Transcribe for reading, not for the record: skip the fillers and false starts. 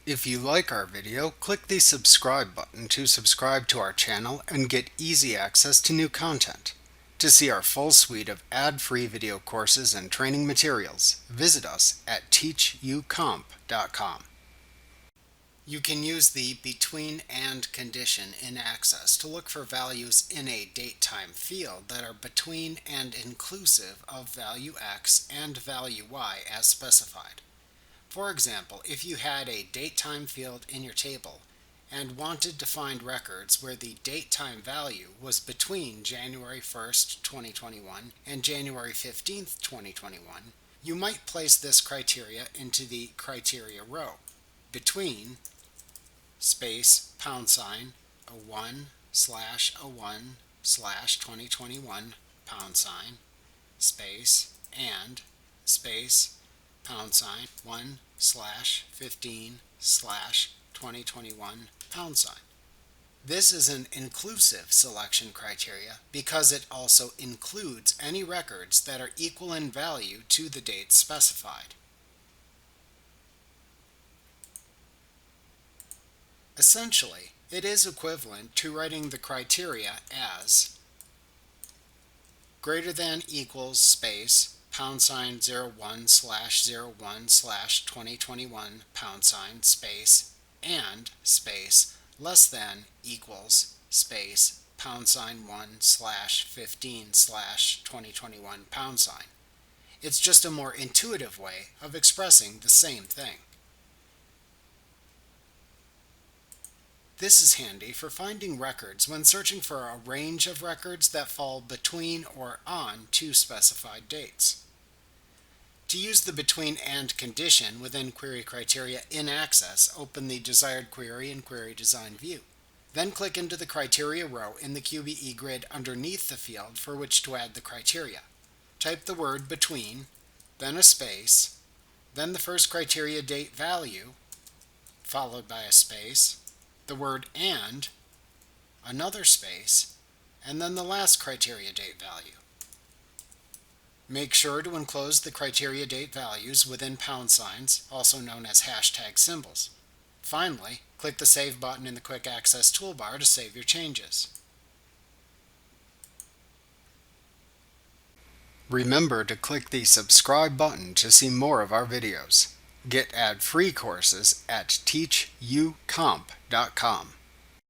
If you like our video, click the subscribe button to subscribe to our channel and get easy access to new content. To see our full suite of ad-free video courses and training materials, visit us at teachucomp.com. You can use the between and condition in Access to look for values in a date-time field that are between and inclusive of value x and value y as specified. For example, if you had a date-time field in your table and wanted to find records where the date-time value was between January 1st, 2021 and January 15th, 2021, you might place this criteria into the criteria row. Between space # /01/01/2021 # space and space #1/15/2021 #. This is an inclusive selection criteria because it also includes any records that are equal in value to the dates specified. Essentially, it is equivalent to writing the criteria as greater than equals space #01/01/2021 # space and space less than equals space #1/15/2021 #. It's just a more intuitive way of expressing the same thing. This is handy for finding records when searching for a range of records that fall between or on two specified dates. To use the between and condition within Query Criteria in Access, open the desired query in Query Design View. Then click into the criteria row in the QBE grid underneath the field for which to add the criteria. Type the word between, then a space, then the first criteria date value, followed by a space, the word and, another space, and then the last criteria date value. Make sure to enclose the criteria date values within #, also known as hashtag symbols. Finally, click the Save button in the Quick Access toolbar to save your changes. Remember to click the subscribe button to see more of our videos. Get ad-free courses at teachucomp.com.